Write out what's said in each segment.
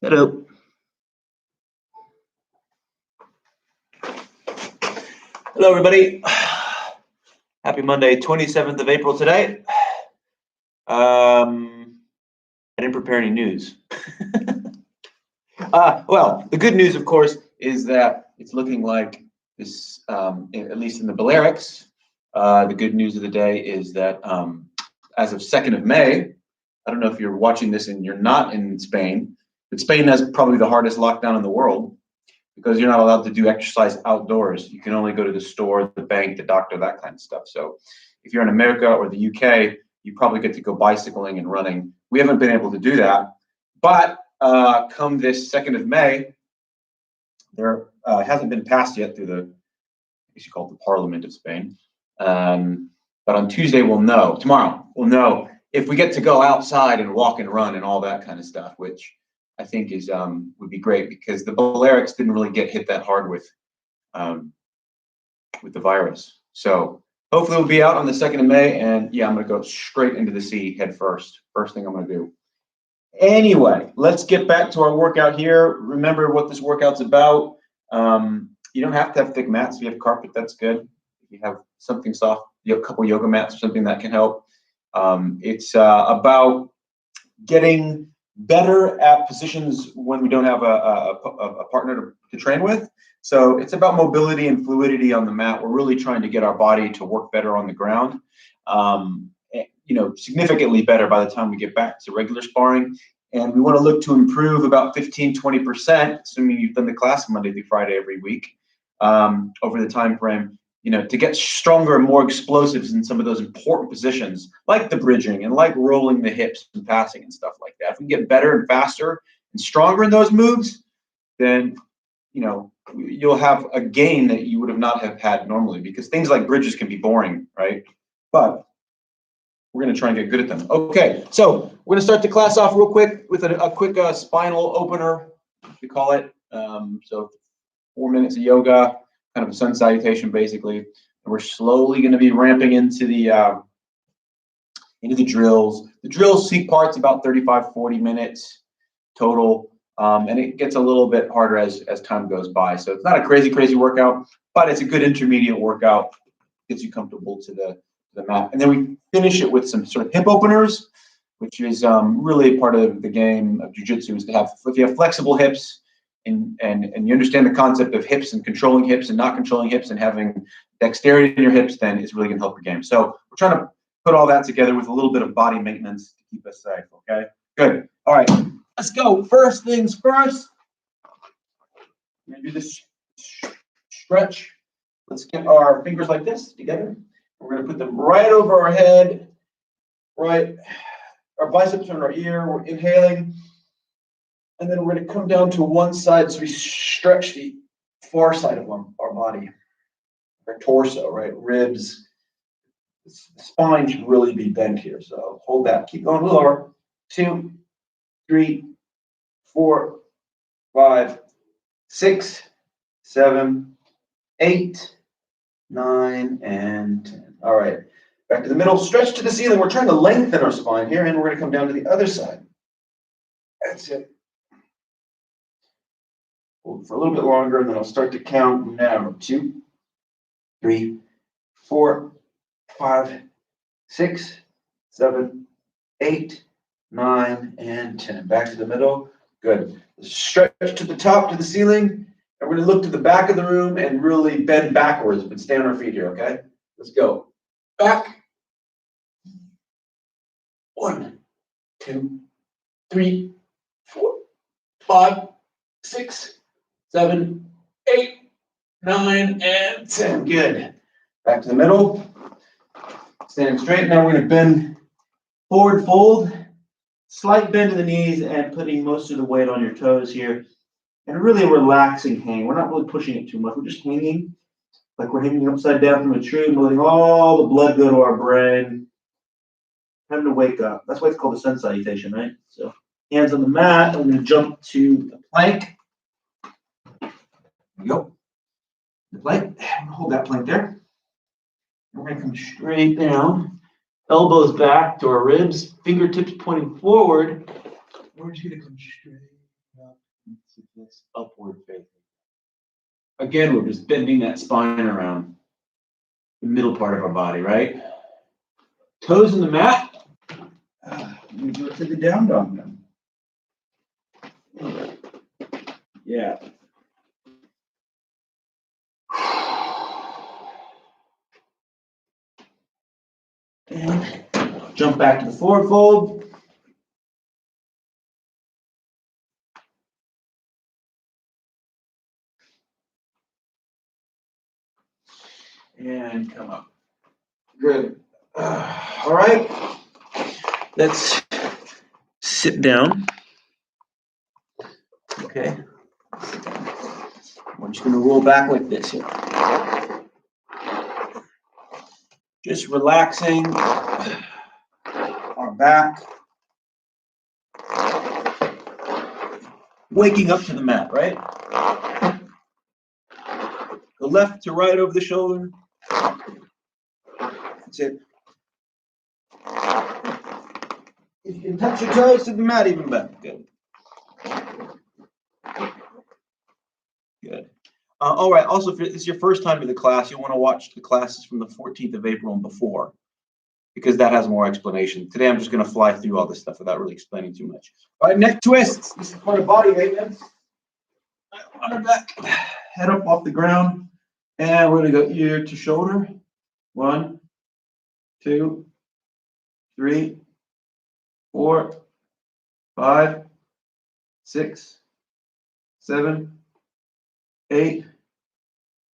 Hello. Hello, everybody. Happy Monday, 27th of April today. I didn't prepare any news. Well, the good news, of course, is that it's looking like this, at least in the Balearics, the good news of the day is that as of 2nd of May, I don't know if you're watching this and you're not in Spain, but Spain has probably the hardest lockdown in the world because you're not allowed to do exercise outdoors. You can only go to the store, the bank, the doctor, that kind of stuff. So if you're in America or the UK, you probably get to go bicycling and running. We haven't been able to do that, but come this 2nd of May, there hasn't been passed yet through the, I guess you call it the Parliament of Spain. But on Tuesday, tomorrow, we'll know if we get to go outside and walk and run and all that kind of stuff, which I think is would be great because the Balearics didn't really get hit that hard with the virus. So hopefully we'll be out on the 2nd of May, and yeah, I'm gonna go straight into the sea head first. First thing I'm gonna do. Anyway, let's get back to our workout here. Remember what this workout's about. You don't have to have thick mats. If you have carpet, that's good. If you have something soft, you have a couple yoga mats or something that can help. It's about getting better at positions when we don't have a partner to train with. So it's about mobility and fluidity on the mat. We're really trying to get our body to work better on the ground. Significantly better by the time we get back to regular sparring. And we want to look to improve about 15-20%, assuming you've done the class Monday through Friday every week, over the time frame, to get stronger and more explosives in some of those important positions, like the bridging and like rolling the hips and passing and stuff like that. If we get better and faster and stronger in those moves, then you'll have a gain that you would have not have had normally, because things like bridges can be boring, right? But we're going to try and get good at them. Okay, so we're going to start the class off real quick with a quick spinal opener, we call it. So 4 minutes of yoga, kind of a sun salutation, basically. And we're slowly going to be ramping into the drills. The drills seek parts about 35-40 minutes total, and it gets a little bit harder as time goes by. So it's not a crazy workout, but it's a good intermediate workout. Gets you comfortable to the mat, and then we finish it with some sort of hip openers, which is really part of the game of jiu-jitsu. Is to have, if you have flexible hips and you understand the concept of hips and controlling hips and not controlling hips and having dexterity in your hips, then it's really going to help your game. So we're trying to put all that together with a little bit of body maintenance to keep us safe. Okay, good. All right, let's go. First things first. We're gonna do this stretch. Let's get our fingers like this together. We're going to put them right over our head, right? Our biceps are in our ear. We're inhaling. And then we're going to come down to one side so we stretch the far side of our body, our torso, right? Ribs. The spine should really be bent here. So hold that. Keep going a little lower. 2, 3, 4, 5, 6, 7, 8, 9, and 10. All right, back to the middle, stretch to the ceiling. We're trying to lengthen our spine here, and we're going to come down to the other side. That's it. Hold for a little bit longer, and then I'll start to count now. 2, 3, 4, 5, 6, 7, 8, 9, and 10. Back to the middle. Good. Stretch to the top, to the ceiling. And we're going to look to the back of the room and really bend backwards, but stay on our feet here, okay? Let's go. Back. 1, 2, 3, 4, 5, 6, 7, 8, 9, and 10. Good. Back to the middle. Standing straight. Now we're going to bend forward fold. Slight bend to the knees and putting most of the weight on your toes here. And really a relaxing hang. We're not really pushing it too much. We're just hanging like we're hanging upside down from a tree and letting all the blood go to our brain. Time to wake up. That's why it's called the sun salutation, right? So hands on the mat. I'm going to jump to the plank. There we go. The plank. Hold that plank there. We're going to come straight down. Elbows back to our ribs. Fingertips pointing forward. We're just going to come straight This upward facing. Again, we're just bending that spine around the middle part of our body, right? Toes in the mat. We go to the down dog then. Yeah. And jump back to the forward fold. And come up. Good. All right. Let's sit down. Okay. We're just going to roll back like this here. Just relaxing our back. Waking up to the mat, right? The left to right over the shoulder. That's it. If you can touch your toes to the mat, even better. Good. Good. All right. Also, if it's your first time to the class, you'll want to watch the classes from the 14th of April and before, because that has more explanation. Today, I'm just going to fly through all this stuff without really explaining too much. All right, neck twists. This is part of body maintenance. On our back, head up off the ground, and we're going to go ear to shoulder. 1, 2, 3, 4, 5, 6, 7, 8,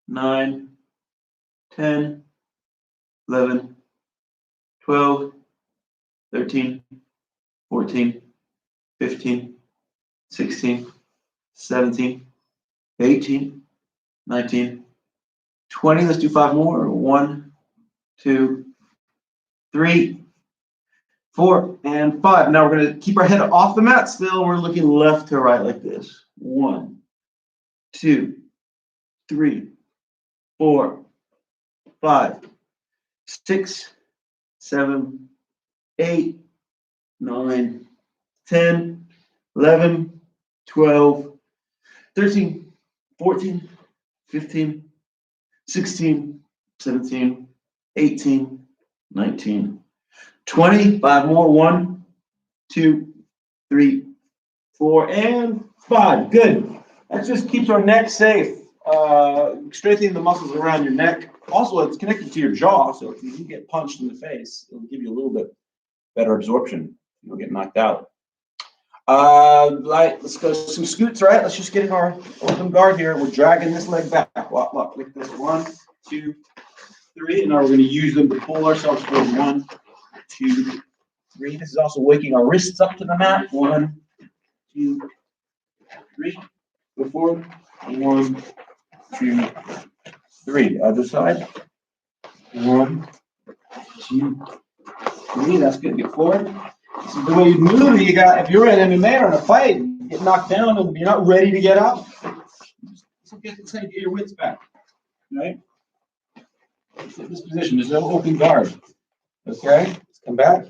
9, 10, 11, 12, 13, 14, 15, 16, 17, 18, 19, 20. Let's do 5 more. 1, 2, 3, 4, and 5. Now we're going to keep our head off the mat still. We're looking left to right like this. 1, 2, 3, 4, 5, 6, 7, 8, 9, 10, 11, 12, 13, 14, 15, 16, 17, 18, 19, 20. 5 more. 1, 2, 3, 4, and 5. Good. That just keeps our neck safe. Strengthening the muscles around your neck. Also, it's connected to your jaw, so if you get punched in the face, it'll give you a little bit better absorption. You'll get knocked out. Right, let's go some scoots, right? Let's just get in our open guard here. We're dragging this leg back. Walk like this. 1, 2, 3. And now we're going to use them to pull ourselves forward. 1, 2, 3. This is also waking our wrists up to the mat. 1, 2, 3. Go forward. 1, 2, 3. Other side. 1, 2, 3. That's good. Get forward. This is the way you move. You got, if you're in MMA or in a fight, you get knocked down and you're not ready to get up. So get your wits back. Right? Sit in this position. There's no open guard. Okay? Let's come back.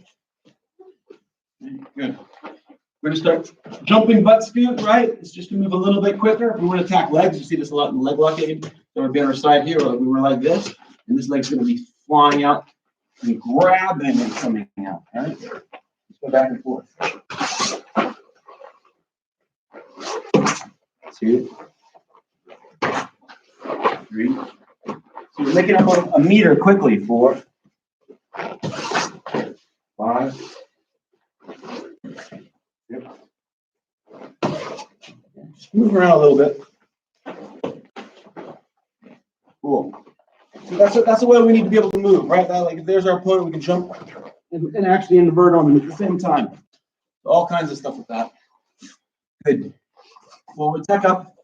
Good. We're going to start jumping butt scoot, right? It's just to move a little bit quicker. If we want to attack legs, you see this a lot in leg locking. So we're be on our side here, like we were like this, and this leg's going to be flying out and grabbing and coming out. All right? Let's go back and forth. 2, 3. So we're making up a meter quickly. 4, 5. Yep. Just move around a little bit. Cool. So that's the way we need to be able to move, right? Like if there's our opponent, we can jump and actually invert on them at the same time. All kinds of stuff with that. Good. Forward tuck up.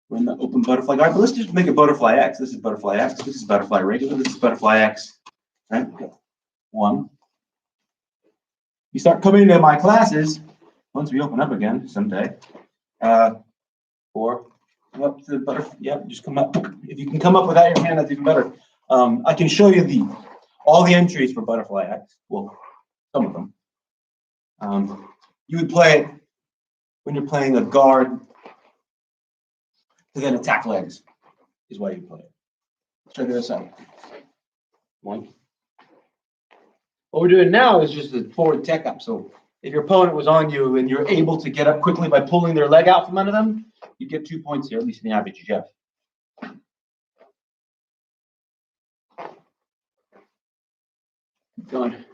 We're in the open butterfly guard. But let's just make a butterfly X. This is butterfly X. This is butterfly regular. This is butterfly X. Right? 1. You start coming into my classes once we open up again someday. 4. Come up to the butterfly. Yep, just come up. If you can come up without your hand, that's even better. I can show you all the entries for butterfly X. Well, some of them. You would play it when you're playing a guard to then attack legs is why you play it. Let's try the other side. One. What we're doing now is just a forward tech up. So if your opponent was on you and you're able to get up quickly by pulling their leg out from under them, you get 2 points here, at least in the IBJJF. Keep going.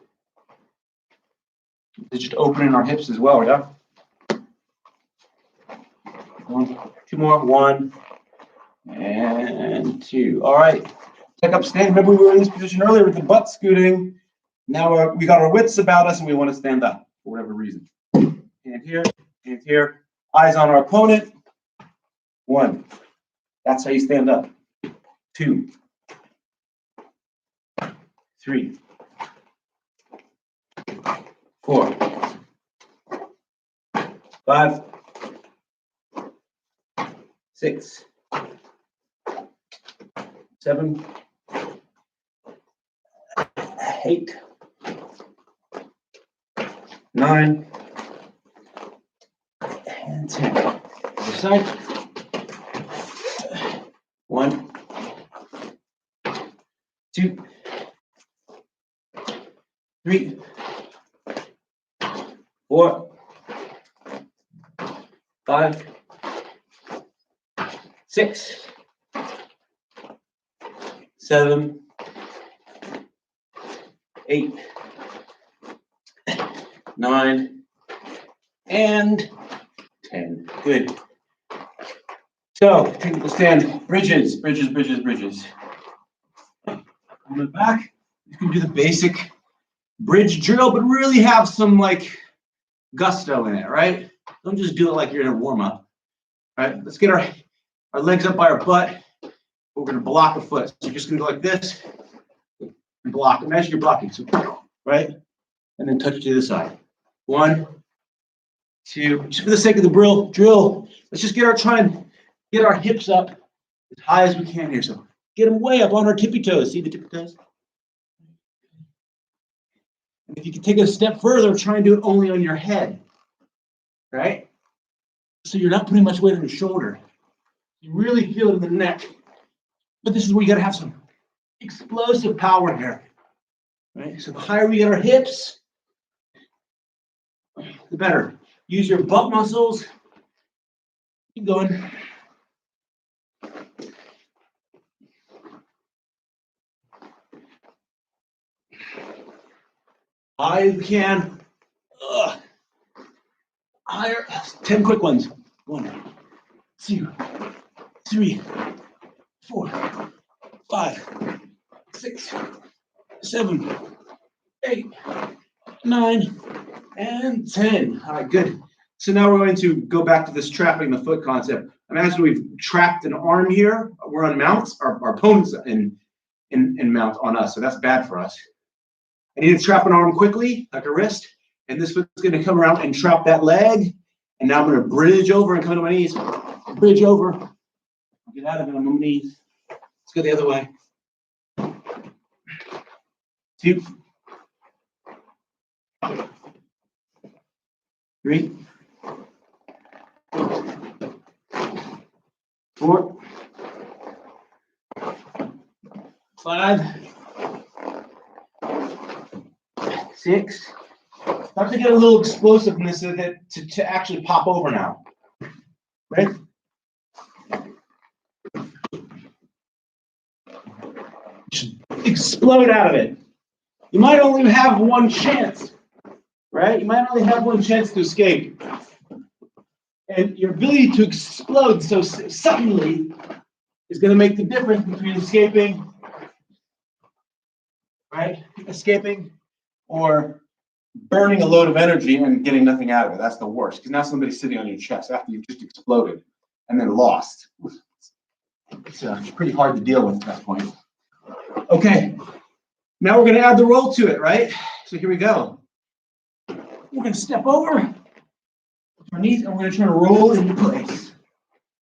It's just opening our hips as well, yeah? One, two more. 1 and 2. All right. Tech up stand. Remember we were in this position earlier with the butt scooting. Now we got our wits about us and we want to stand up for whatever reason. Hand here, eyes on our opponent. 1. That's how you stand up. 2, 3, 4, 5, 6, 7, 8, 9, and 10. Other side. 1, 2, 3, 4, 5, 6, 7, 8, 9, and 10. Good. So, technical stand, bridges. Coming back, you can do the basic bridge drill, but really have some like gusto in it, right? Don't just do it like you're in a warm-up. Right? Let's get our legs up by our butt. We're going to block a foot. So you're just going to go like this and block. Imagine you're blocking. So, right? And then touch to the side. 1, 2. Just for the sake of the drill, let's just try and get our hips up as high as we can here. So get them way up on our tippy toes. See the tippy toes? And if you can take it a step further, try and do it only on your head. Right? So you're not putting much weight on your shoulder. You really feel it in the neck. But this is where you got to have some explosive power here. Right? So the higher we get our hips, the better. Use your butt muscles. Keep going. High as we can. Higher. 10 quick ones. 1, 2, 3, 4, 5, 6, 7, 8, 9, and 10. All right, good. So now we're going to go back to this trapping the foot concept. Imagine we've trapped an arm here. We're on mounts. Our opponent's in mount on us, so that's bad for us. I need to trap an arm quickly, like a wrist, and this foot's going to come around and trap that leg. And now I'm going to bridge over and come to my knees. Bridge over. Get out of it on my knees. Let's go the other way. 2, 3, 4, 5, 6. Start to get a little explosiveness of it to actually pop over now. Right? Just explode out of it. You might only have one chance, right? You might only have one chance to escape. And your ability to explode so suddenly is going to make the difference between escaping, right? Escaping or burning a load of energy and getting nothing out of it. That's the worst, because now somebody's sitting on your chest after you've just exploded and then lost. It's pretty hard to deal with at that point. Okay, now we're going to add the roll to it, right? So here we go. We're going to step over our knees, and we're going to try to roll into place.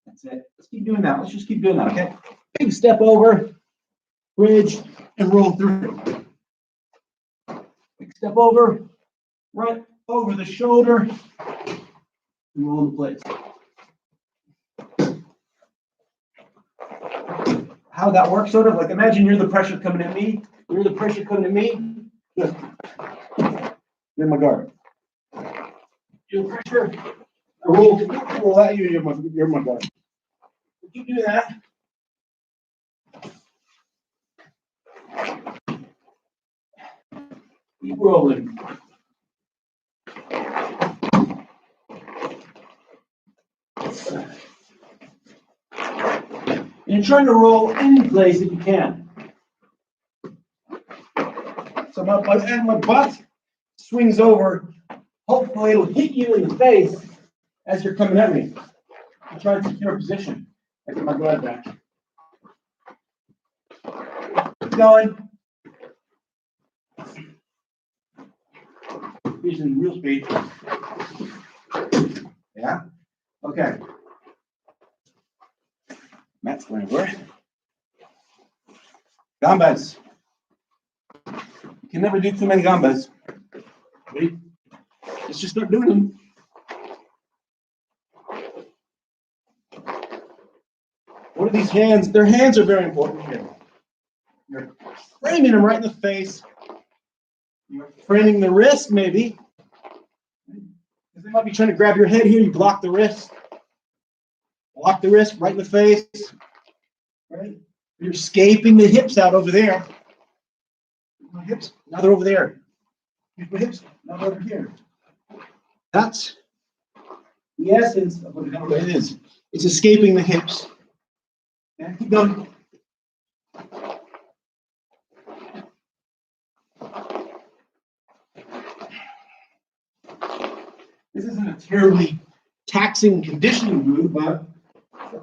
That's it. Let's keep doing that. Let's just keep doing that, okay? Big step over, bridge, and roll through. Big step over, right over the shoulder, and roll into place. How that works, sort of like imagine you're the pressure coming at me. You're the pressure coming at me. Good. You're my guard. You're the pressure. I roll at you. You're my guard. Keep doing that. Keep rolling. And you're trying to roll in place if you can. So my butt swings over. Hopefully it'll hit you in the face as you're coming at me. I'm trying to secure a position. I get my guard back. Keep going. Using real speed. Yeah? Okay. Matt's going over. Gambas. You can never do too many gambas. Ready? Let's just start doing them. What are these hands? Their hands are very important here. You're framing them right in the face. You're framing the wrist, maybe. Because they might be trying to grab your head here. You block the wrist. Block the wrist right in the face. Right? You're escaping the hips out over there. My hips, now they're over there. Here's my hips, now they're over here. That's the essence of what it is. It's escaping the hips. And keep going. This isn't a terribly taxing conditioning move, but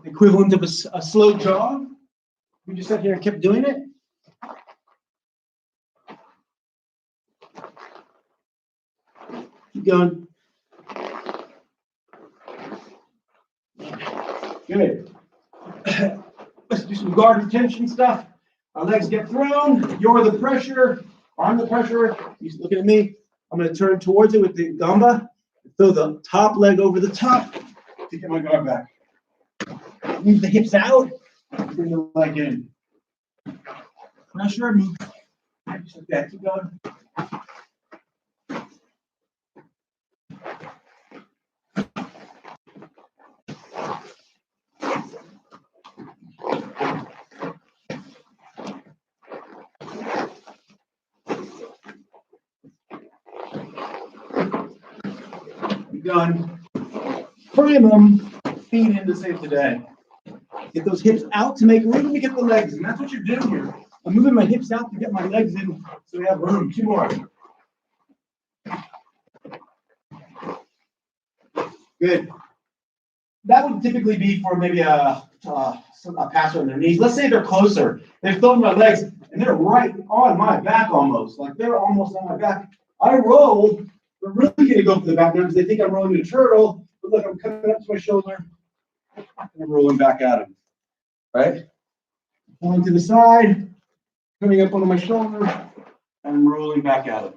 the equivalent of a slow jog. We just sat here and kept doing it. Keep going. Good. Let's do some guard retention stuff. Our legs get thrown. You're the pressure. I'm the pressure. He's looking at me. I'm going to turn towards it with the gamba. Throw the top leg over the top to get my guard back. Move the hips out. Bring the leg in. Pressure. Move. Just like that. Keep going. Done. Frame them, feet in to save the day. Get those hips out to make room to get the legs in. That's what you're doing here. I'm moving my hips out to get my legs in so we have room. 2 more. Good. That would typically be for maybe a passer on their knees. Let's say they're closer. They're throwing my legs and they're right on my back almost. Like they're almost on my back. I roll. They're really going to go for the back now because they think I'm rolling a turtle. But look, I'm coming up to my shoulder. And I'm rolling back at him. Right? Pulling to the side. Coming up onto my shoulder. And I'm rolling back at him.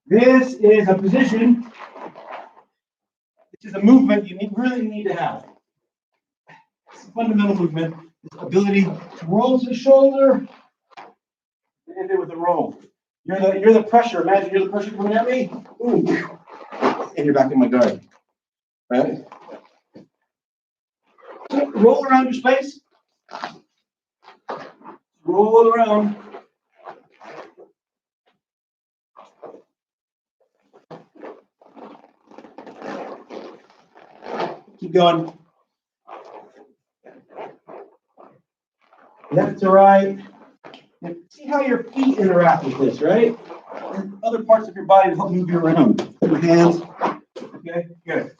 This is a position. This is a movement you really need to have. It's a fundamental movement. It's the ability to roll to the shoulder. And end it with a roll. You're the pressure. Imagine you're the pressure coming at me. Ooh. And you're back in my guard. Right? So roll around your space. Roll around. Keep going. Left to right. And see how your feet interact with this, right? And other parts of your body to help move you around. Your hands. Okay, good.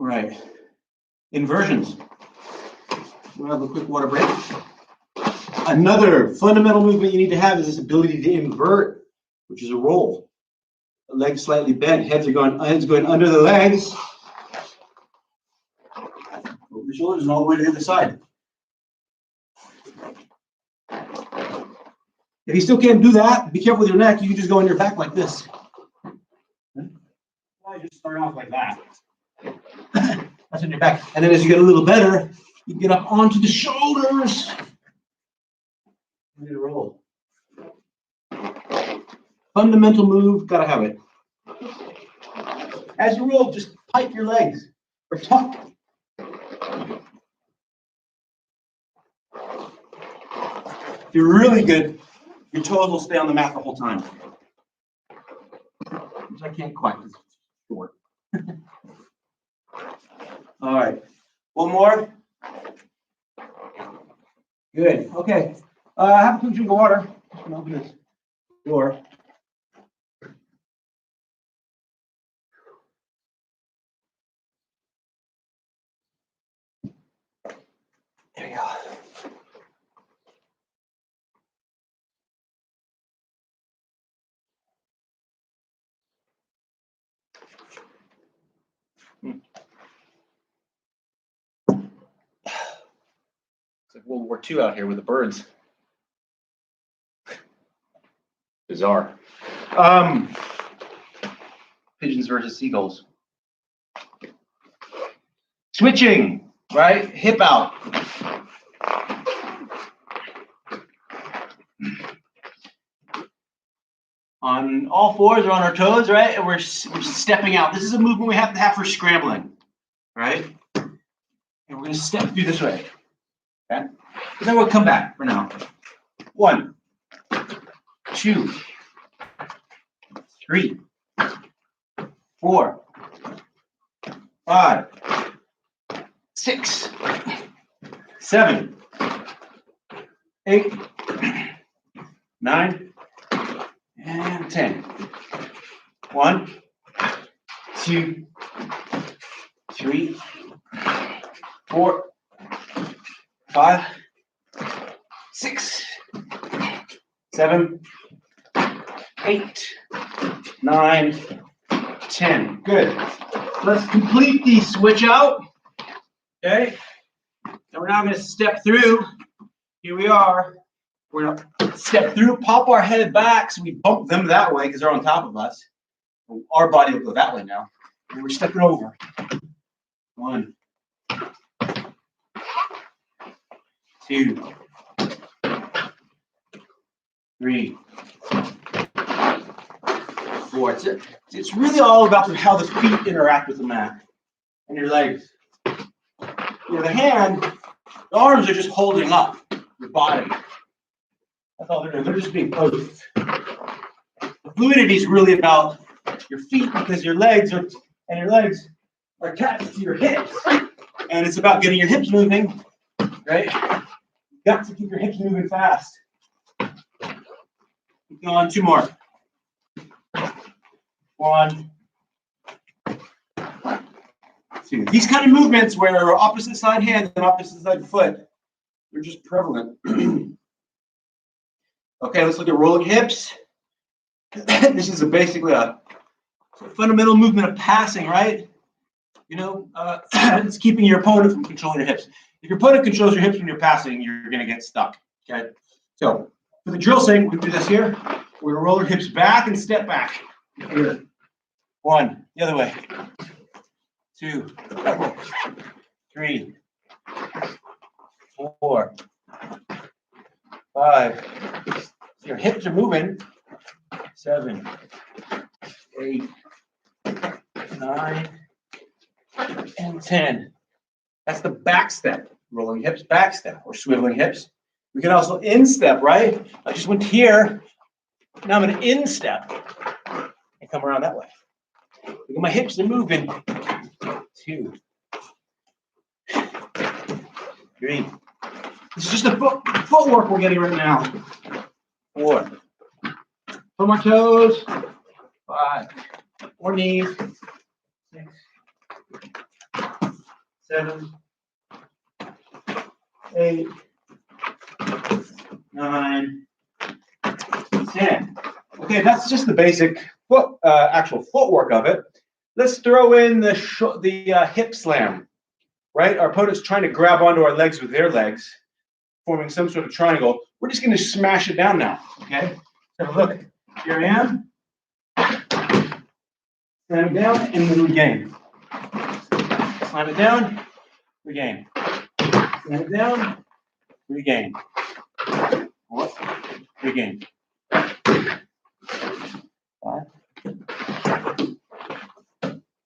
All right. Inversions. We'll have a quick water break. Another fundamental movement you need to have is this ability to invert, which is a roll. The legs slightly bent, heads going under the legs. Over the shoulders and all the way to the other side. If you still can't do that, be careful with your neck. You can just go on your back like this. I just start off like that. That's on your back. And then as you get a little better, you get up onto the shoulders. And then roll. Fundamental move, gotta have it. As you roll, just pike your legs or tuck. If you're really good, your toes will stay on the mat the whole time. Which I can't quite, it's short. All right, one more. Good, okay. Have a quick drink of water. Just gonna open this door. There we go. It's like World War II out here with the birds. Bizarre. Pigeons versus seagulls. Switching, right? Hip out. On all fours or on our toes, right? And we're stepping out. This is a movement we have to have for scrambling, right? And we're going to step through this way. Okay? And then we'll come back for now. 1, 2, 3, 4, 5, 6, 7, 8, 9, and 10. 1, 2, 3, 4, 5, 6, 7, 8, 9, 10. Good. Let's complete the switch out. Okay. And we're now going to step through. Here we are. We're going to step through, pop our head back so we bump them that way because they're on top of us. Our body will go that way now. And we're stepping over. 1, 2, 3, 4. It's really all about how the feet interact with the mat and your legs. The hand, the arms are just holding up your body. That's all they're doing. They're just being posed. The fluidity is really about your feet because your legs are attached to your hips. And it's about getting your hips moving, right? You've got to keep your hips moving fast. Keep going, 2 more. 1, 2. These kind of movements where opposite side hand and opposite side foot, they're just prevalent. Okay, let's look at rolling hips. This is basically a fundamental movement of passing, right? It's keeping your opponent from controlling your hips. If your opponent controls your hips when you're passing, you're going to get stuck. Okay, so for the drill sake, we do this here. We're going to roll our hips back and step back. Here. 1, the other way. 2, 3, 4, 5. So your hips are moving. 7, 8, 9, and 10. That's the back step. Rolling hips, back step, or swiveling hips. We can also instep, right? I just went here. Now I'm going to instep and come around that way. Look at my hips, they're moving. 2, 3. This is just the footwork we're getting right now. 4. From our toes. 5. Or knees. 6, 7, 8, 9, 10. Okay, that's just the basic actual footwork of it. Let's throw in the hip slam, right? Our opponent's trying to grab onto our legs with their legs, forming some sort of triangle. We're just going to smash it down now, okay? So look, here I am. Slam it down, and then regain. Slam it down, regain. Slam it down, regain. What? Regain. 5.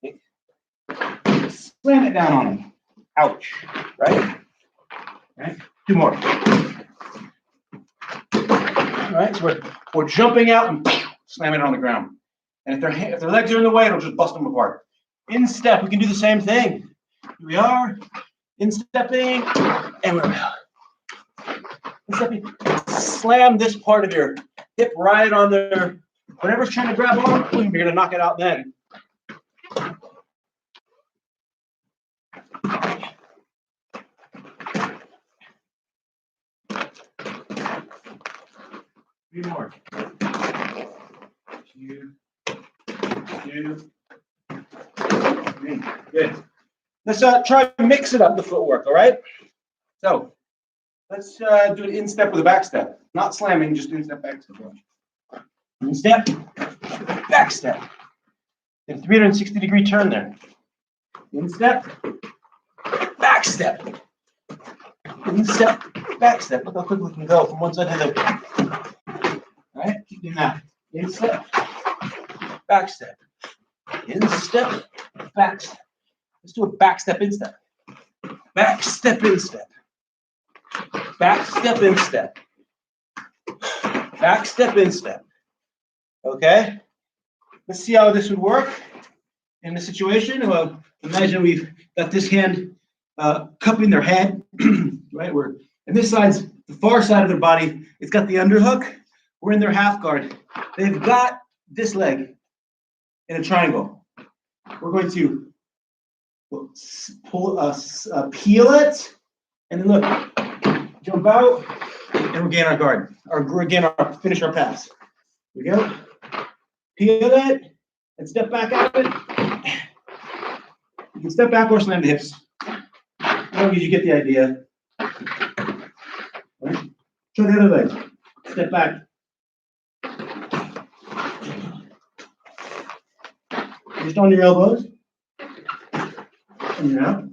8. Slam it down on him. Ouch. Right? Right? 2 more. All right, so we're jumping out and slam it on the ground. And if their legs are in the way, it'll just bust them apart. In step, we can do the same thing. Here we are, in stepping, and we're out. In stepping, slam this part of your hip right on there. Whatever's trying to grab on, boom, you're gonna knock it out then. Three more. 2, 2, 3. Good. Let's try to mix it up, the footwork, all right? So let's do an instep with a back step. Not slamming, just instep, back step. Instep, back step. Then 360-degree turn there. Instep, back step. Instep, back step. Look how quick we can go from one side to the other. All right, keep doing that. Instep, back step. Instep, back step. Let's do a back step instep. Back step instep. Back step instep. Back step instep. Okay? Let's see how this would work in this situation. Well, imagine we've got this hand cupping their head, right? And this side's the far side of their body. It's got the underhook. We're in their half guard. They've got this leg in a triangle. We're going to peel it, and then look, jump out, and regain our guard, or finish our pass. Here we go. Peel it, and step back out of it. You can step back or slam the hips. As long as you get the idea. Right? Try the other leg. Step back. Just on your elbows. And now,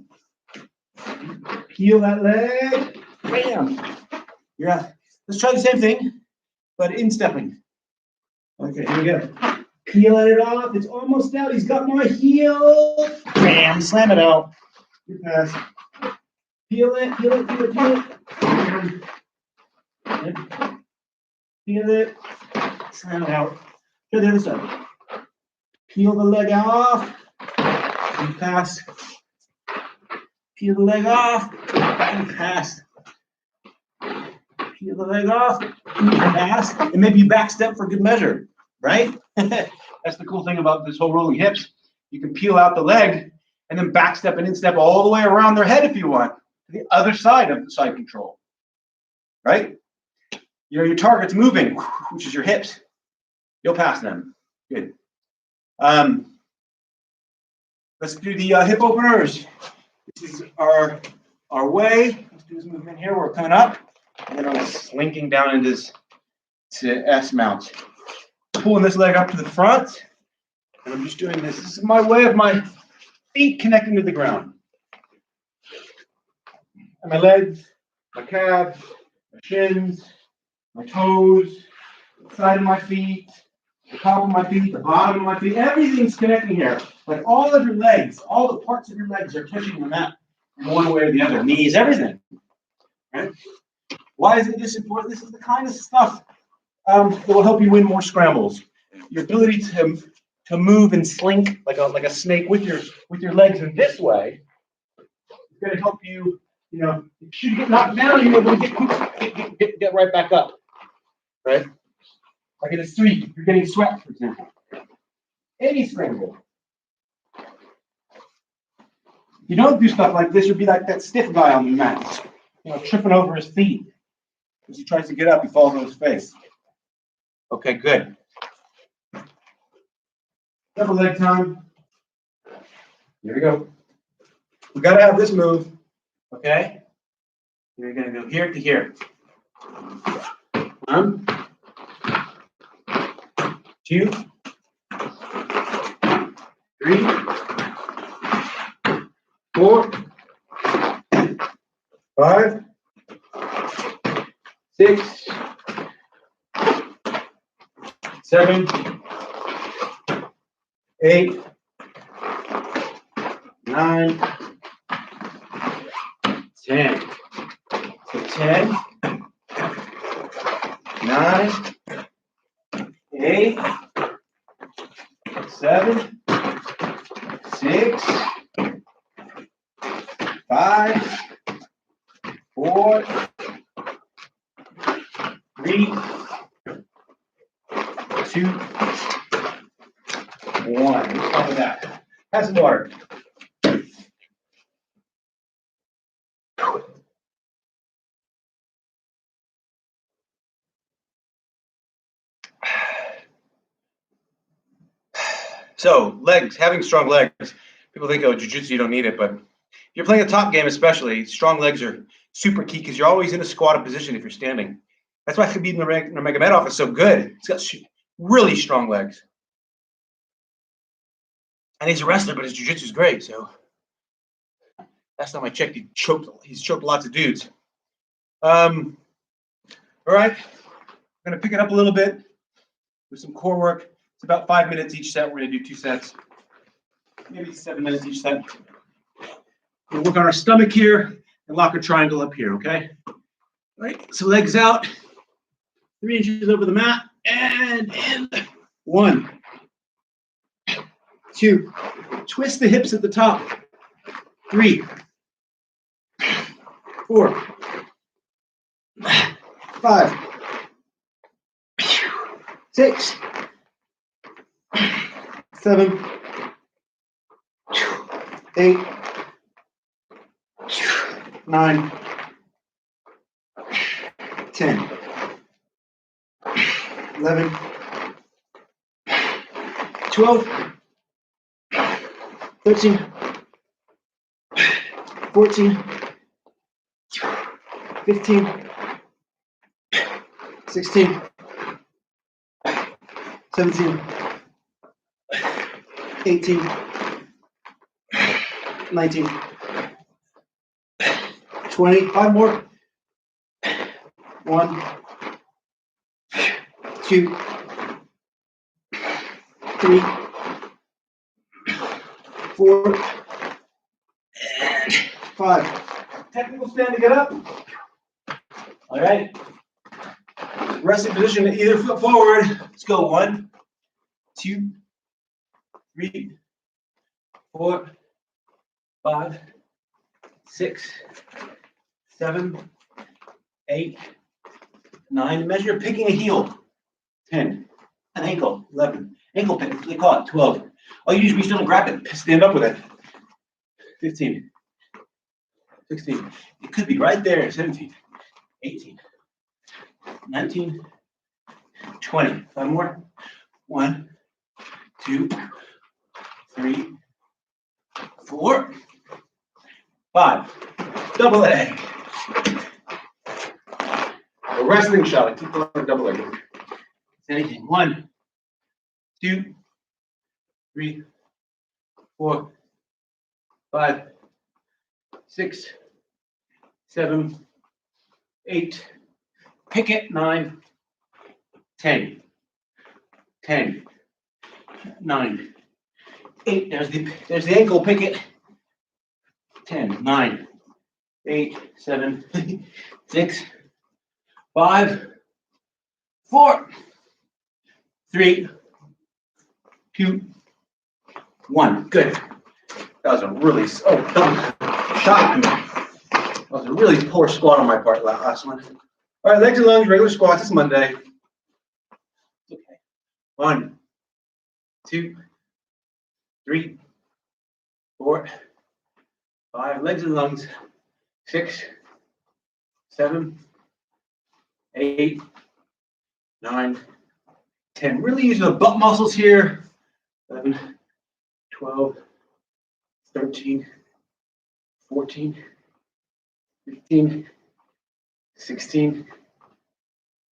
peel that leg. Bam. You're out. Let's try the same thing, but in stepping. Okay, here we go. Peeling it off. It's almost out. He's got my heel. Bam. Slam it out. Good pass. Peel it, peel it, peel it, peel it. Bam. Peel it. Slam it out. To the other side. Peel the leg off. And pass. Peel the leg off. And pass. Peel the leg off. And pass. And maybe you back step for good measure. Right? That's the cool thing about this whole rolling hips. You can peel out the leg and then back step and instep all the way around their head if you want, to the other side of the side control. Right? You know, your target's moving, which is your hips. You'll pass them. Good. Let's do the hip openers. This is our way. Let's do this movement here. We're coming up, and then I'm slinking down into this S mount. Pulling this leg up to the front, and I'm just doing this. This is my way of my feet connecting to the ground. And my legs, my calves, my shins, my toes, the side of my feet, the top of my feet, the bottom of my feet, everything's connecting here. Like all of your legs, all the parts of your legs are touching the mat in one way or the other. Knees, everything. Right? Why is this important? This is the kind of stuff that will help you win more scrambles. Your ability to move and slink like a snake with your legs in this way is going to help you. You know, should you get knocked down, you're able to get right back up. Right? Like in a street, you're getting swept, for example. Any scramble. If you don't do stuff like this, you'll be like that stiff guy on the mat, you know, tripping over his feet. As he tries to get up, he falls on his face. Okay, good. Double leg time. Here we go. We got to have this move. Okay? You're going to go here to here. 1, 2, 3, 4, 5, 6, 7, 8, 9, 10. So 10, 9, 8, 7, 6, 5, 4, 3, 2, 1. What's wrong with that? Have some water. So legs, having strong legs. People think, oh, jiu-jitsu, you don't need it, but if you're playing a top game, especially, strong legs are super key because you're always in a squatted position if you're standing. That's why Khabib Nurmagomedov is so good. He's got really strong legs. And he's a wrestler, but his jiu-jitsu is great. So last time I checked, he's choked lots of dudes. All right, I'm going to pick it up a little bit with some core work. It's about 5 minutes each set. We're going to do 2 sets, maybe 7 minutes each set. We'll work on our stomach here and lock a triangle up here, okay? All right, so legs out, 3 inches over the mat, and in. 1, 2, twist the hips at the top. 3, 4, 5, 6, 7, 8, 9, 10, 11, 12, 13, 14, 15, 16, 17, 18, 19, 20, 5 more. 1, 2, 3, 4, and 5. Technical stand to get up. All right. Resting position, either foot forward. Let's go. 1, 2, 3, 4, 5, 6, 7, 8, 9. Measure picking a heel. 10. An ankle. 11. Ankle pick. They call it. 12. All you do is reach down and grab it. Stand up with it. 15. 16. It could be right there. 17. 18. 19. 20. 5 more. 1, 2, 3, 4, 5. Double leg. A wrestling shot. I keep going double leg. Anything. 1, 2, 3, 4, 5, 6, 7, 8. Pick it. 9, 10. 10, 9, 8. There's the ankle. Pick it. 10, 9, 8, 7, 6, 5, 4, 3, 2, 1. Good. That was a really shot. That was a really poor squat on my part last one. All right, legs and lunge, regular squats. It's Monday. Okay. 1, 2, 3, 4, 5. Legs and lungs. 6, 7, 8, 9, 10. Really using the butt muscles here. 11, 12, 13, 14, 15, 16,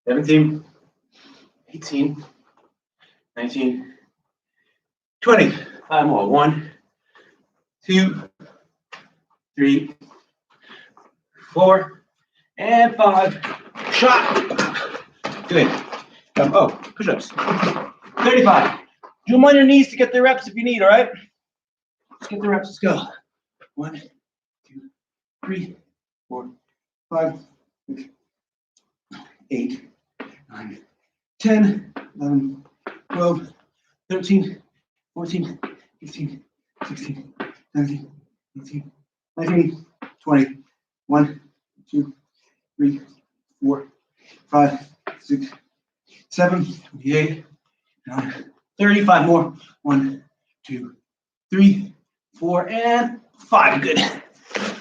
17, 18, 19, 20. 5 more. 1, 2, 3, 4, and 5. Shot. Good. Oh, push-ups. 35. Do them on your knees to get the reps if you need, all right? Let's get the reps. Let's go. 1, 2, 3, 4, 5, 6, 8, 9, 10, 11, 12, 13, 14, 15, 16, 17, 18, 19, 20. 1, 2, 3, 4, 5, 6, 7, 28, 9, 35 more. 1, 2, 3, 4, and 5. Good.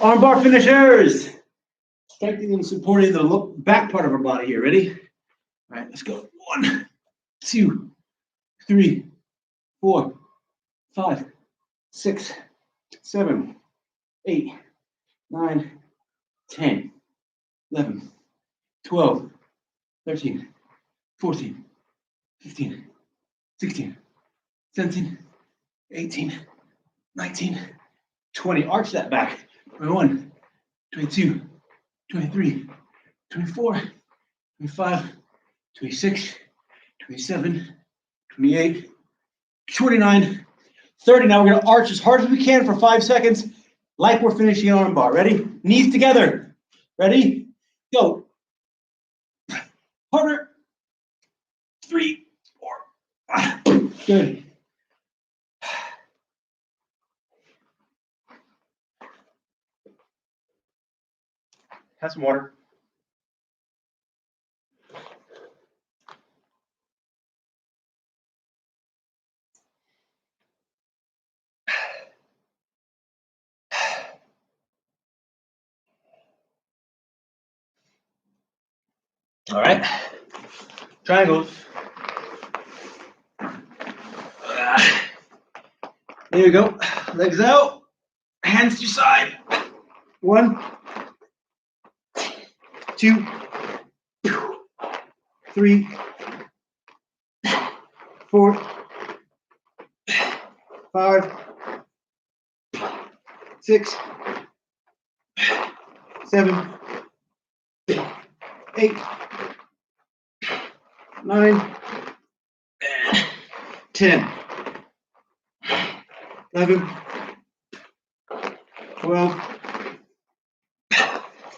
Armbar finishers. Strengthening and supporting the back part of our body here. Ready? All right, let's go. 1, 2, 3, 4, 5, 6, 7, 8, 9, 10, 11, 12, 13, 14, 15, 16, 17, 18, 19, 20. Arch that back. 21, 22, 23, 24, 25, 26, 27, 28, 29, 30. Now we're going to arch as hard as we can for 5 seconds, like we're finishing an arm bar. Ready? Knees together. Ready? Go. Harder. 3, 4. Good. Have some water. All right. Triangles. There you go. Legs out. Hands to side. 1, 2, 3, 4, 5, 6, 7, 8, 9, 10, 11, 12,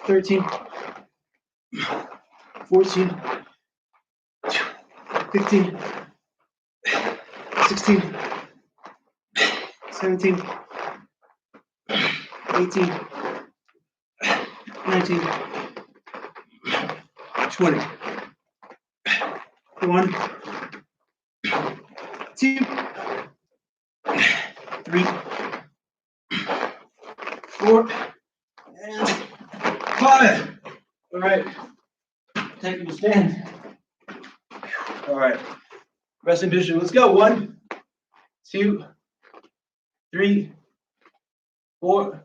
13, 14, 15, 16, 17, 18, 19, 20. 1, 2, 3, 4, and 5. All right. Take it to stand. All right. Rest in position. Let's go. 1, 2, 3, 4,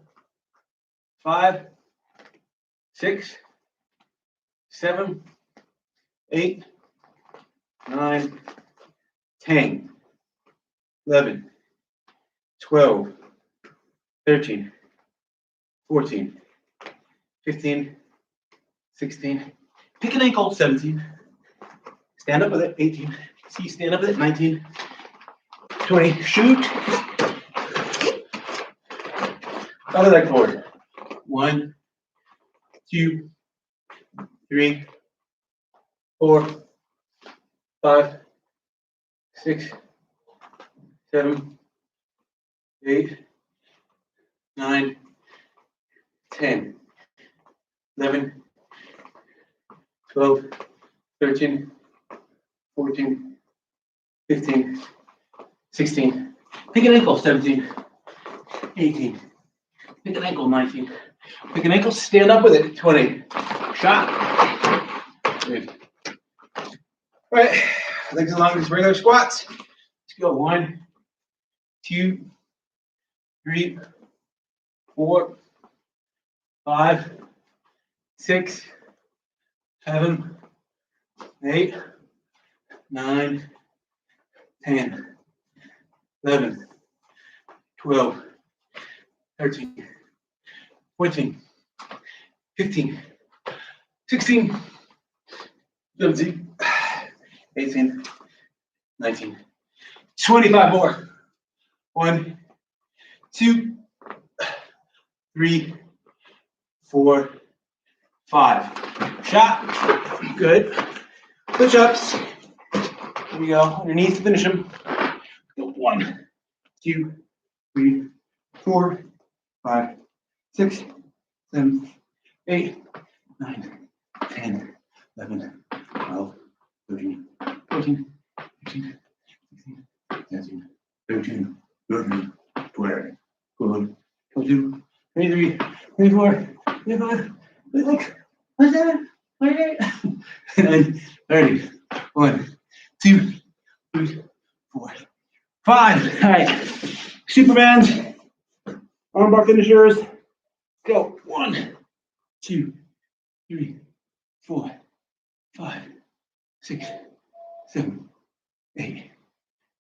5, 6, 7, 8, 9, 10, 11, 12, 13, 14, 15, 16. Pick an ankle. 17. Stand up with it. 18. See, stand up with it. 19, 20. Shoot. Other leg forward. 1, 2, 3, 4, 5, 6, 7, 8, 9, 10, 11, 12, 13, 14, 15, 16. Pick an ankle. 17, 18. Pick an ankle. 19. Pick an ankle. Stand up with it. 20. Shot. Good. All right. Legs along as regular squats. Let's go. 1, 2, 3, 4, 5, 6, 7, 8, 9, 10, 11, 12, 13, 14, 15, 16, 17, 18, 19, 25 more. 1, 2, 3, 4, 5. Shot. Good. Push-ups. Here we go. Underneath to finish them. 1, 2, 3, 4, 5, 6, 7, 8, 9, 10, 11, 12, 13, 14, 15, 16, 17, 18, 19, 20, 21, 22, 23, 24, 25, 26, 27, 28, 29, 30. 1, 2, 3, 4, 5. All right. Supermans. Armbar finishers. Go. 1, 2, 3, 4, 5, 6, 7, 8,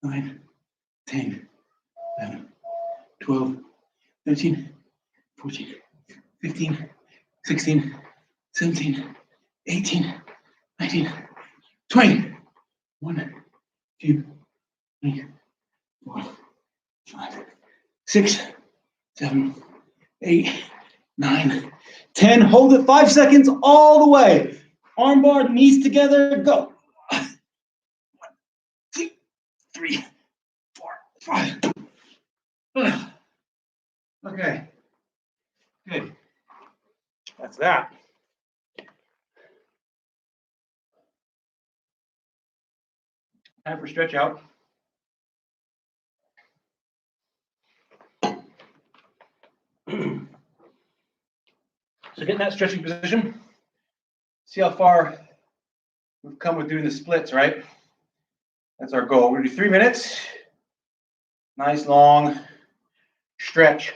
9, 10, 11, 12, 13, 14, 15, 16, 17, 18, 19, 20. 1, 2, 3, 4, 5, 6, 7, 8, 9, 10. Hold it 5 seconds all the way. Armbar, knees together, go. 1, 2, 3, 4, 5. Okay. Good. That's that. Time for stretch out. So get in that stretching position. See how far we've come with doing the splits, right? That's our goal. We're gonna do 3 minutes. Nice long stretch.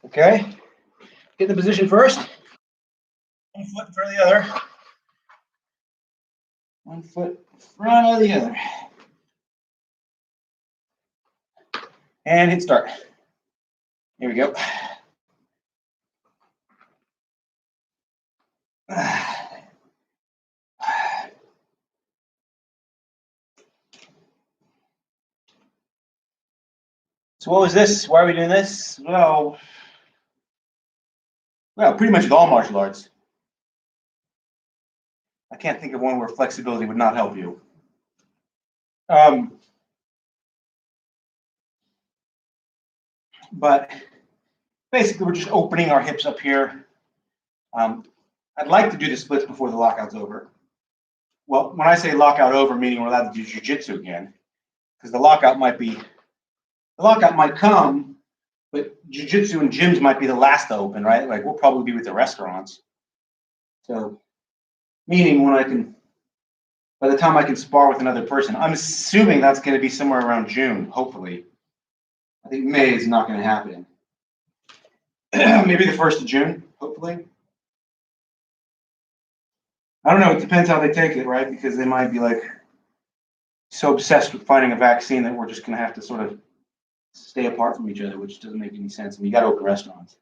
Okay. Get in the position first. 1 foot in front of the other. 1 foot in front of the other. And hit start. Here we go. So what was this? Why are we doing this? Well, pretty much with all martial arts. I can't think of one where flexibility would not help you. But basically, we're just opening our hips up here. I'd like to do the splits before the lockout's over. Well, when I say lockout over, meaning we're allowed to do jiu-jitsu again, because the lockout might come, but jiu-jitsu and gyms might be the last to open, right? Like we'll probably be with the restaurants. So, meaning by the time I can spar with another person, I'm assuming that's going to be somewhere around June, hopefully. I think May is not going to happen. Maybe the 1st of June, hopefully. I don't know. It depends how they take it, right? Because they might be like so obsessed with finding a vaccine that we're just going to have to sort of stay apart from each other, which doesn't make any sense. I mean, you got to open restaurants.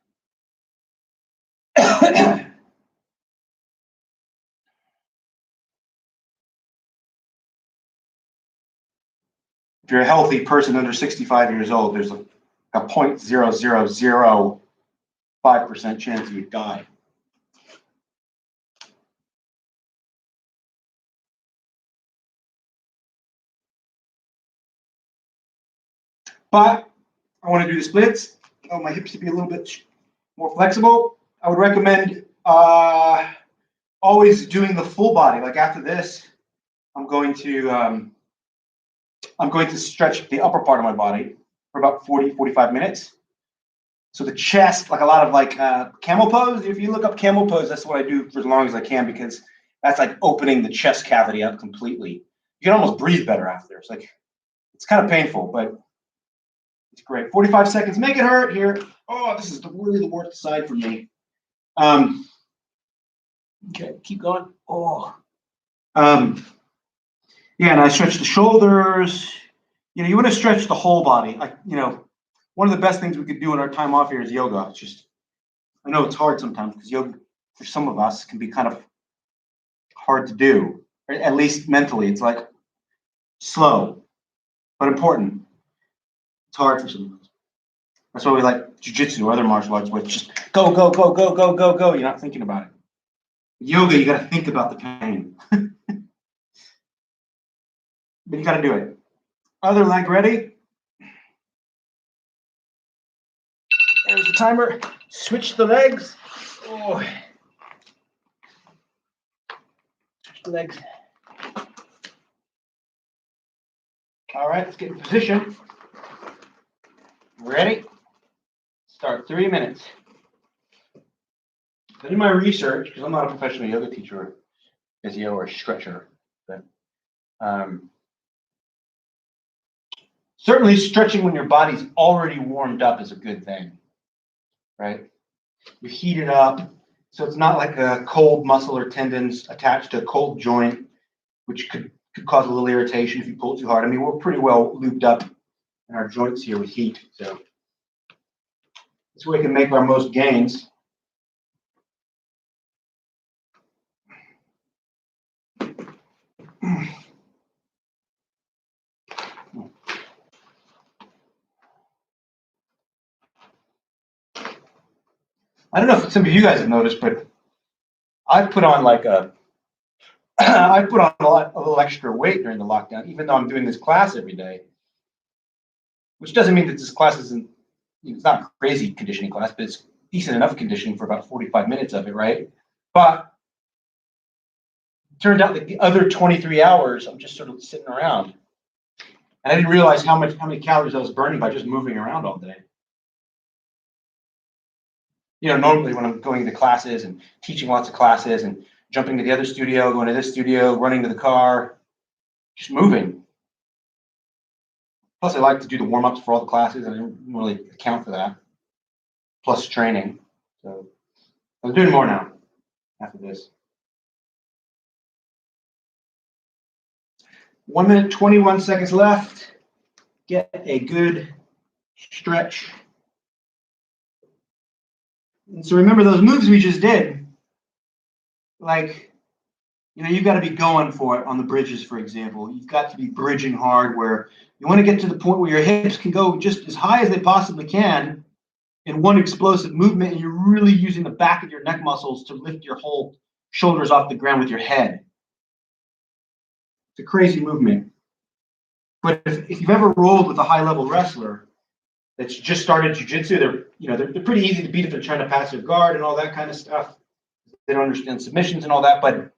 If you're a healthy person under 65 years old, there's a 0.0005% chance you die. But I want to do the splits. I want my hips to be a little bit more flexible. I would recommend always doing the full body. Like after this, I'm going to stretch the upper part of my body for about 40, 45 minutes. So the chest, like a lot of like camel pose. If you look up camel pose, that's what I do for as long as I can, because that's like opening the chest cavity up completely. You can almost breathe better after. It's like, it's kind of painful, but it's great. 45 seconds, make it hurt here. Oh, this is really the worst side for me. Okay, keep going. Oh. Yeah, and I stretch the shoulders. You know, you want to stretch the whole body. Like, you know, one of the best things we could do in our time off here is yoga. It's just, I know it's hard sometimes because yoga, for some of us, can be kind of hard to do, or at least mentally. It's like slow, but important. It's hard for some of us. That's why we like jujitsu or other martial arts, where it's just go, go, go, go, go, go, go. You're not thinking about it. Yoga, you got to think about the pain. But you got to do it. Other leg ready. There's the timer. Switch the legs. Oh. Switch the legs. All right, let's get in position. Ready? Start 3 minutes. In my research, because I'm not a professional yoga teacher, or physio, or stretcher, but certainly stretching when your body's already warmed up is a good thing, right? You heat it up, so it's not like a cold muscle or tendons attached to a cold joint, which could cause a little irritation if you pull too hard. I mean, we're pretty well lubed up in our joints here with heat, so this way we can make our most gains. I don't know if some of you guys have noticed, but I put on like I put on a little extra weight during the lockdown, even though I'm doing this class every day. Which doesn't mean that this class isn't, it's not a crazy conditioning class, but it's decent enough conditioning for about 45 minutes of it, right? But it turned out that the other 23 hours, I'm just sort of sitting around. And I didn't realize how many calories I was burning by just moving around all day. You know, normally when I'm going to classes and teaching lots of classes and jumping to the other studio, going to this studio, running to the car, just moving. Plus, I like to do the warm-ups for all the classes. I didn't really account for that. Plus training. So I'm doing more now after this. 1 minute, 21 seconds left. Get a good stretch. And so remember those moves we just did, like, you know, you've got to be going for it on the bridges, for example. You've got to be bridging hard, where you want to get to the point where your hips can go just as high as they possibly can in one explosive movement, and you're really using the back of your neck muscles to lift your whole shoulders off the ground with your head. It's a crazy movement. But if you've ever rolled with a high-level wrestler that's just started jiu-jitsu, they're pretty easy to beat if they're trying to pass their guard and all that kind of stuff. They don't understand submissions and all that, but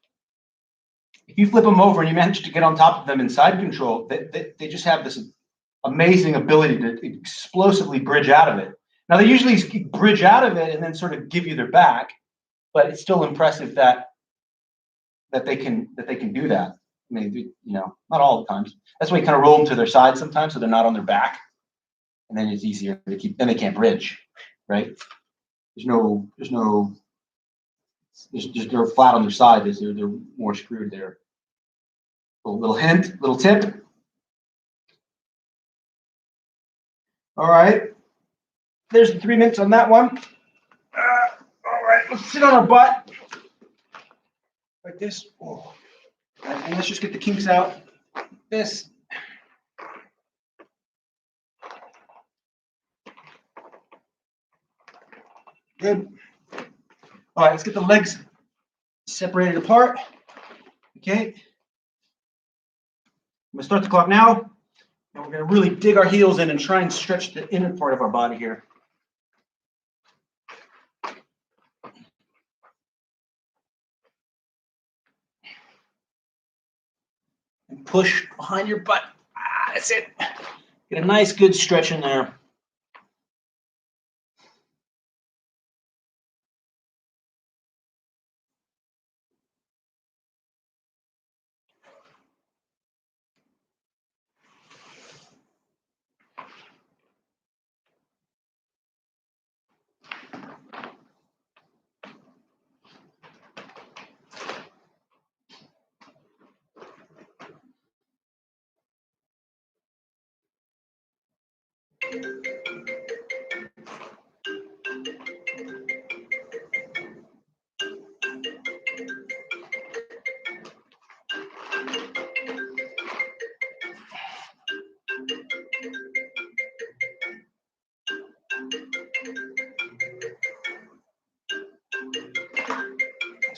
if you flip them over and you manage to get on top of them in side control, they just have this amazing ability to explosively bridge out of it. Now, they usually bridge out of it and then sort of give you their back, but it's still impressive that they can do that. I mean, not all the times. That's why you kind of roll them to their side sometimes, so they're not on their back, and then it's easier to keep. Then they can't bridge, right? They're flat on their side. They're more screwed there. Little hint, little tip. All right. There's the 3 minutes on that one. All right, let's sit on our butt like this. Oh. And let's just get the kinks out. This. Good. All right, let's get the legs separated apart. Okay. I'm gonna start the clock now, and we're gonna really dig our heels in and try and stretch the inner part of our body here. And push behind your butt. That's it. Get a nice, good stretch in there.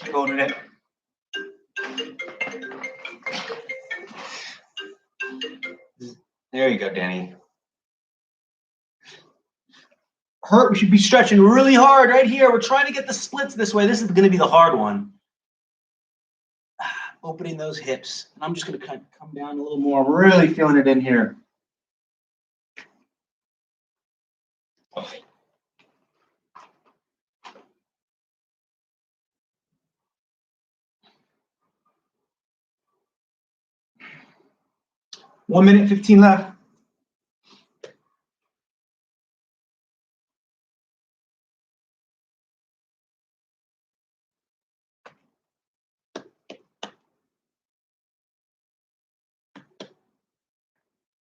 Keep holding it. There you go, Danny. Hurt, we should be stretching really hard right here. We're trying to get the splits this way. This is going to be the hard one. Opening those hips. And I'm just going to kind of come down a little more. I'm really feeling it in here. Oh. One minute, 15 left.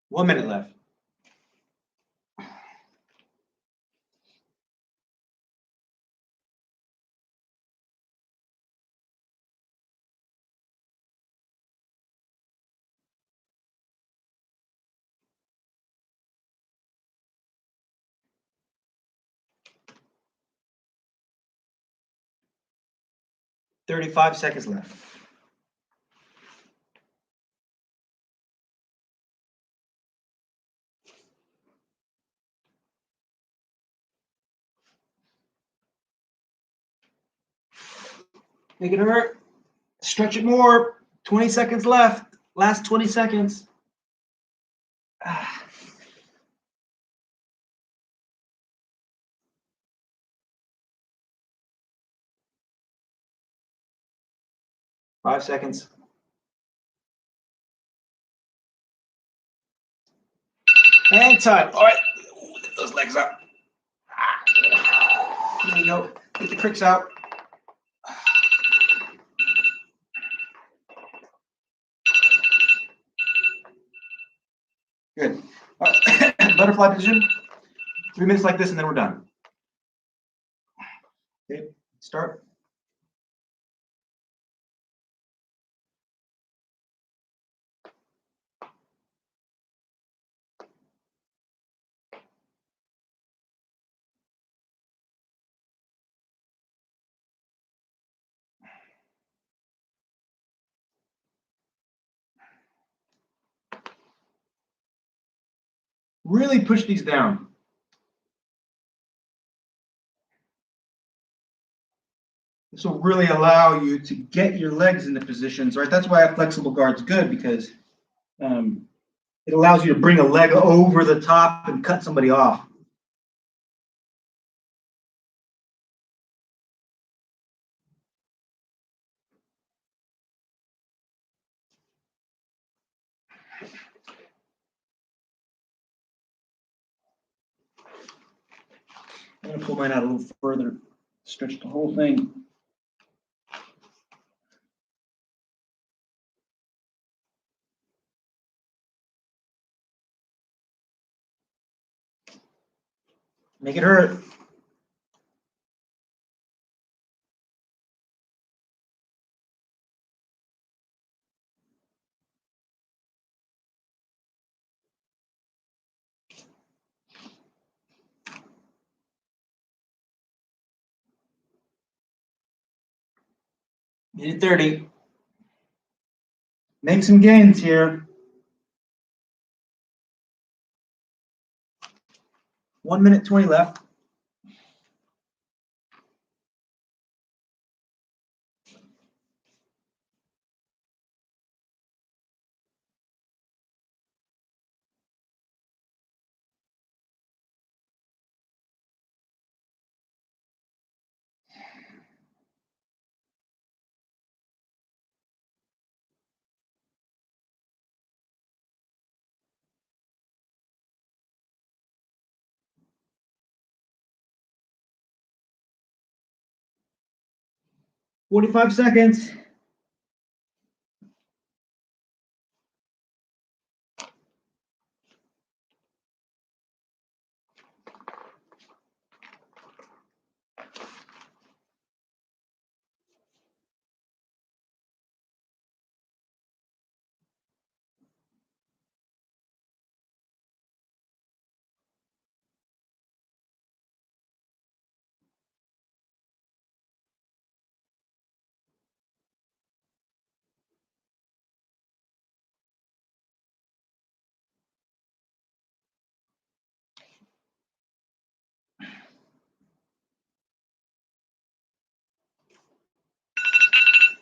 One minute left. $35 seconds left. Make it hurt. Stretch it more. 20 seconds left. Last 20 seconds. 5 seconds. And time. All right. Lift those legs up. There you go. Get the cricks out. Good. Butterfly position. 3 minutes like this, and then we're done. Okay, start. Really push these down. This will really allow you to get your legs into positions, right? That's why a flexible guard's good, because it allows you to bring a leg over the top and cut somebody off. I'm going to pull mine out a little further, stretch the whole thing. Make it hurt. Minute 30. Make some gains here. 1 minute 20 left. $45 seconds.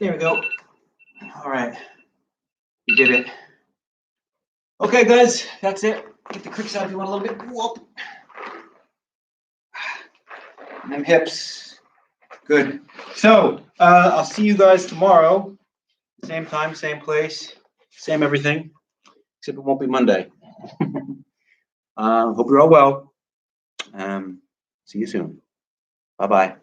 There we go. All right. You did it. Okay, guys, that's it. Get the cricks out if you want a little bit. Whoop. And them hips. Good. So, I'll see you guys tomorrow. Same time, same place, same everything, except it won't be Monday. Hope you're all well. See you soon. Bye-bye.